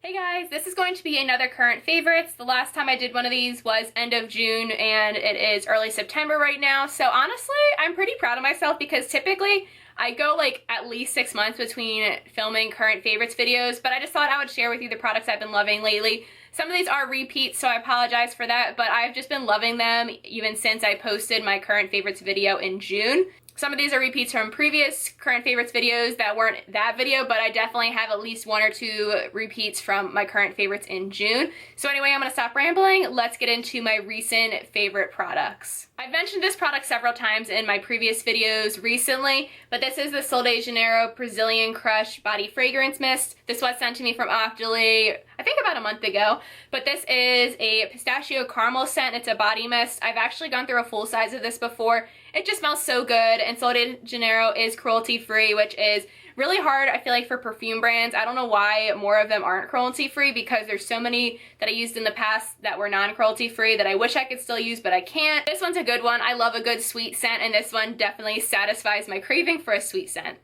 Hey guys, this is going to be another current favorites. The last time I did one of these was end of June and it is early September right now. So honestly, I'm pretty proud of myself because typically I go like at least 6 months between filming current favorites videos, but I just thought I would share with you the products I've been loving lately. Some of these are repeats, so I apologize for that, but I've just been loving them even since I posted my current favorites video in June. Some of these are repeats from previous current favorites videos that weren't that video, but I definitely have at least 1 or 2 repeats from my current favorites in June. So anyway, I'm gonna stop rambling. Let's get into my recent favorite products. I've mentioned this product several times in my previous videos recently, but this is the Janeiro Brazillian Crush Body Fragrance Mist. This was sent to me from Octoly, I think about a month ago, but this is a pistachio caramel scent. It's a body mist. I've actually gone through a full size of this before. It just smells so good, and Janeiro is cruelty-free, which is really hard, I feel like, for perfume brands. I don't know why more of them aren't cruelty-free because there's so many that I used in the past that were non-cruelty-free that I wish I could still use, but I can't. This one's a good one. I love a good sweet scent, and this one definitely satisfies my craving for a sweet scent.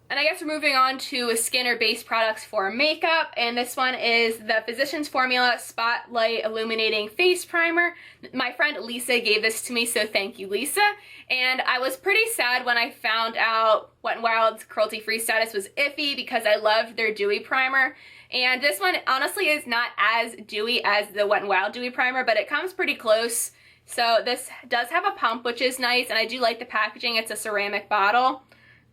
And I guess we're moving on to skin or base products for makeup, and this one is the Physicians Formula Spotlight Illuminating Face Primer. My friend Lisa gave this to me, so thank you, Lisa. And I was pretty sad when I found out Wet n Wild's cruelty-free status was iffy because I loved their dewy primer. And this one honestly is not as dewy as the Wet n Wild dewy primer, but it comes pretty close. So this does have a pump, which is nice, and I do like the packaging. It's a ceramic bottle.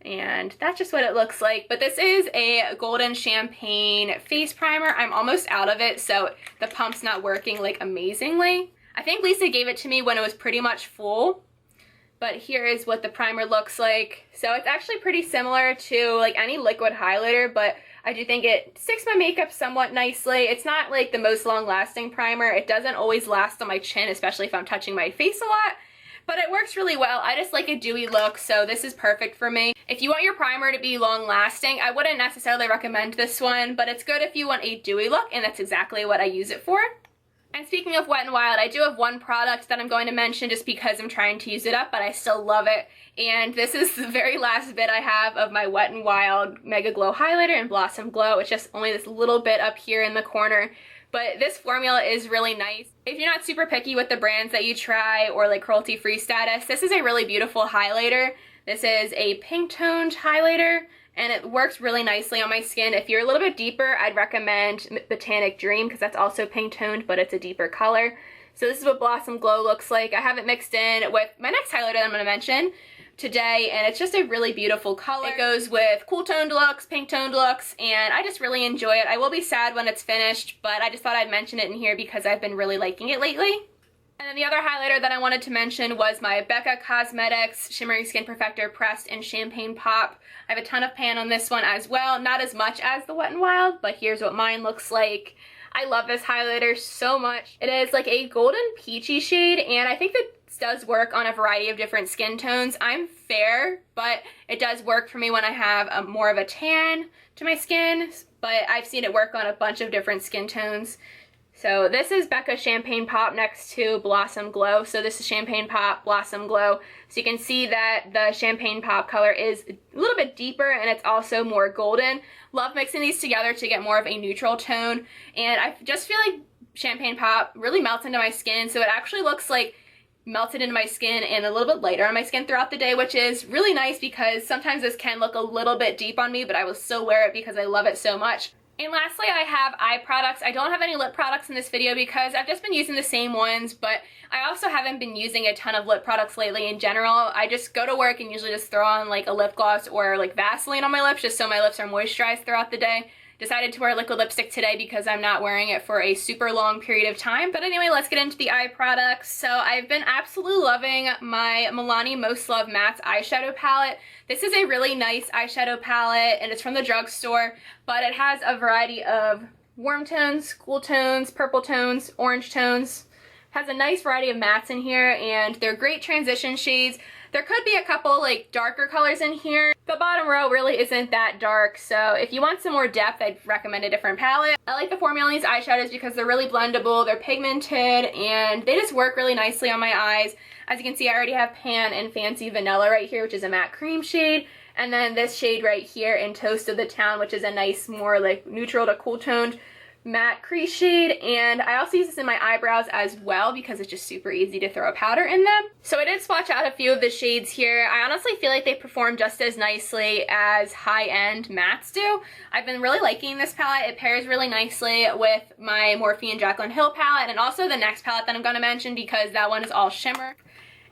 And that's just what it looks like. But this is a golden champagne face primer. I'm almost out of it, so the pump's not working like amazingly. I think Lisa gave it to me when it was pretty much full. But here is what the primer looks like. So it's actually pretty similar to like any liquid highlighter, but I do think it sticks my makeup somewhat nicely. It's not like the most long-lasting primer. It doesn't always last on my chin, especially if I'm touching my face a lot. But it works really well. I just like a dewy look, so this is perfect for me. If you want your primer to be long-lasting, I wouldn't necessarily recommend this one, but it's good if you want a dewy look, and that's exactly what I use it for. And speaking of Wet n Wild, I do have one product that I'm going to mention just because I'm trying to use it up, but I still love it. And this is the very last bit I have of my Wet n Wild MegaGlo highlighter in Blossom Glow. It's just only this little bit up here in the corner. But this formula is really nice. If you're not super picky with the brands that you try or like cruelty-free status, this is a really beautiful highlighter. This is a pink toned highlighter and it works really nicely on my skin. If you're a little bit deeper, I'd recommend Botanic Dream because that's also pink toned, but it's a deeper color. So this is what Blossom Glow looks like. I have it mixed in with my next highlighter that I'm going to mention today, and it's just a really beautiful color. It goes with cool toned looks, pink toned looks, and I just really enjoy it. I will be sad when it's finished, but I just thought I'd mention it in here because I've been really liking it lately. And then the other highlighter that I wanted to mention was my Becca Cosmetics Shimmering Skin Perfector Pressed in Champagne Pop. I have a ton of pan on this one as well, not as much as the Wet n Wild, but here's what mine looks like. I love this highlighter so much. It is like a golden peachy shade, and I think that does work on a variety of different skin tones. I'm fair, but it does work for me when I have more of a tan to my skin, but I've seen it work on a bunch of different skin tones. So this is Becca Champagne Pop next to Blossom Glow. So this is Champagne Pop, Blossom Glow. So you can see that the Champagne Pop color is a little bit deeper and it's also more golden. Love mixing these together to get more of a neutral tone. And I just feel like Champagne Pop really melts into my skin, so it actually looks like melted into my skin and a little bit lighter on my skin throughout the day, which is really nice because sometimes this can look a little bit deep on me, but I will still wear it because I love it so much. And lastly, I have eye products. I don't have any lip products in this video because I've just been using the same ones, but I also haven't been using a ton of lip products lately in general. I just go to work and usually just throw on like a lip gloss or like Vaseline on my lips just so my lips are moisturized throughout the day. Decided to wear liquid lipstick today because I'm not wearing it for a super long period of time. But anyway, let's get into the eye products. So I've been absolutely loving my Milani Most Loved Mattes eyeshadow palette. This is a really nice eyeshadow palette and it's from the drugstore, but it has a variety of warm tones, cool tones, purple tones, orange tones. It has a nice variety of mattes in here and they're great transition shades. There could be a couple like darker colors in here. The bottom row really isn't that dark, so if you want some more depth, I'd recommend a different palette. I like the formula on these eyeshadows because they're really blendable, they're pigmented, and they just work really nicely on my eyes. As you can see, I already have Pan and Fancy Vanilla right here, which is a matte cream shade, and then this shade right here in Toast of the Town, which is a nice, more like neutral to cool toned matte crease shade, and I also use this in my eyebrows as well because it's just super easy to throw a powder in them. So I did swatch out a few of the shades here. I honestly feel like they perform just as nicely as high-end mattes do. I've been really liking this palette. It pairs really nicely with my Morphe and Jaclyn Hill palette, and also the next palette that I'm going to mention because that one is all shimmer.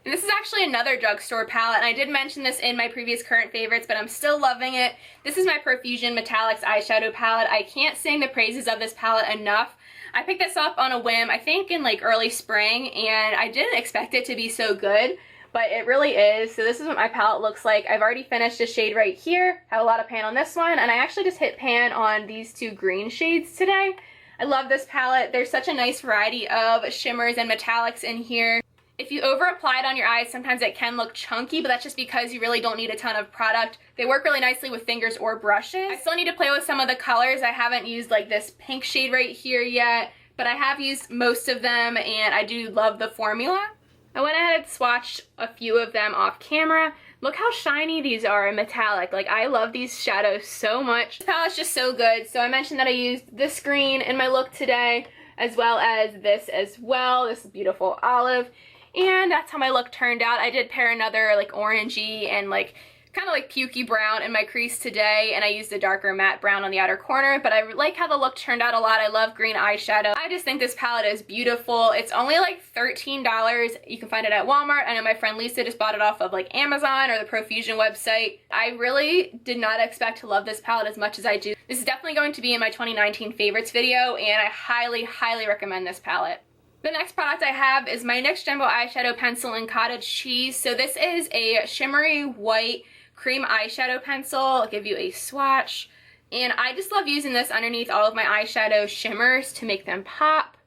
And this is actually another drugstore palette, and I did mention this in my previous current favorites, but I'm still loving it. This is my Profusion Metallics eyeshadow palette. I can't sing the praises of this palette enough. I picked this up on a whim, I think in like early spring, and I didn't expect it to be so good, but it really is. So this is what my palette looks like. I've already finished a shade right here, have a lot of pan on this one, and I actually just hit pan on these two green shades today. I love this palette. There's such a nice variety of shimmers and metallics in here. If you over apply it on your eyes, sometimes it can look chunky, but that's just because you really don't need a ton of product. They work really nicely with fingers or brushes. I still need to play with some of the colors. I haven't used like this pink shade right here yet, but I have used most of them, and I do love the formula. I went ahead and swatched a few of them off camera. Look how shiny these are and metallic. Like, I love these shadows so much. This palette's just so good. So I mentioned that I used this green in my look today, as well as this as well. This beautiful olive. And that's how my look turned out. I did pair another like orangey and like kind of like pukey brown in my crease today, and I used a darker matte brown on the outer corner, but I like how the look turned out a lot. I love green eyeshadow. I just think this palette is beautiful. It's only like $13. You can find it at Walmart. I know my friend Lisa just bought it off of like Amazon or the Profusion website. I really did not expect to love this palette as much as I do. This is definitely going to be in my 2019 favorites video, and I highly, highly recommend this palette. The next product I have is my NYX Jumbo Eyeshadow Pencil in Cottage Cheese. So this is a shimmery white cream eyeshadow pencil. I'll give you a swatch. And I just love using this underneath all of my eyeshadow shimmers to make them pop.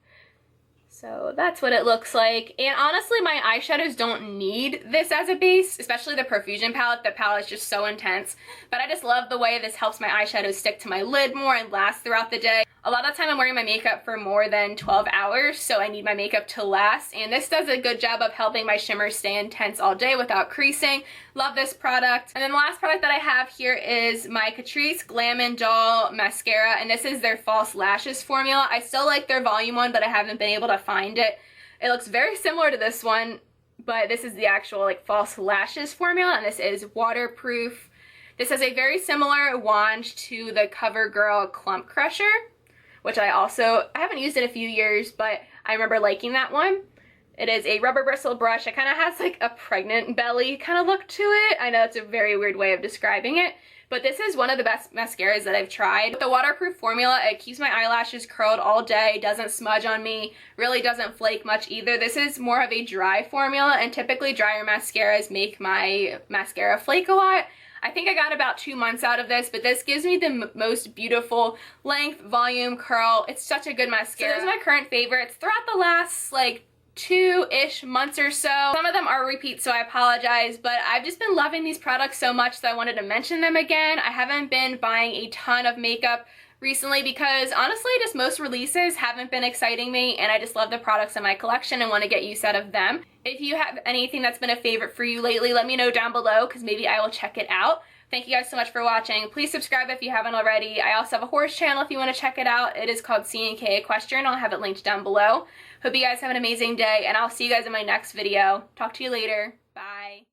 So that's what it looks like. And honestly, my eyeshadows don't need this as a base, especially the Profusion palette. The palette is just so intense. But I just love the way this helps my eyeshadows stick to my lid more and last throughout the day. A lot of the time I'm wearing my makeup for more than 12 hours, so I need my makeup to last. And this does a good job of helping my shimmers stay intense all day without creasing. Love this product. And then the last product that I have here is my Catrice Glam Doll Mascara, and this is their False Lashes formula. I still like their volume one, but I haven't been able to find it. It looks very similar to this one, but this is the actual like False Lashes formula, and this is waterproof. This has a very similar wand to the CoverGirl Clump Crusher, which I haven't used in a few years, but I remember liking that one. It is a rubber bristle brush. It kind of has like a pregnant belly kind of look to it. I know it's a very weird way of describing it, but this is one of the best mascaras that I've tried. With the waterproof formula, it keeps my eyelashes curled all day, doesn't smudge on me, really doesn't flake much either. This is more of a dry formula, and typically drier mascaras make my mascara flake a lot. I think I got about 2 months out of this, but this gives me the most beautiful length, volume, curl. It's such a good mascara. So those are my current favorites throughout the last like 2-ish months or so. Some of them are repeats, so I apologize, but I've just been loving these products so much that I wanted to mention them again. I haven't been buying a ton of makeup recently because honestly just most releases haven't been exciting me, and I just love the products in my collection and want to get use out of them. If you have anything that's been a favorite for you lately, let me know down below because maybe I will check it out. Thank you guys so much for watching. Please subscribe if you haven't already. I also have a horse channel if you want to check it out. It is called C&K Equestrian. I'll have it linked down below. Hope you guys have an amazing day, and I'll see you guys in my next video. Talk to you later.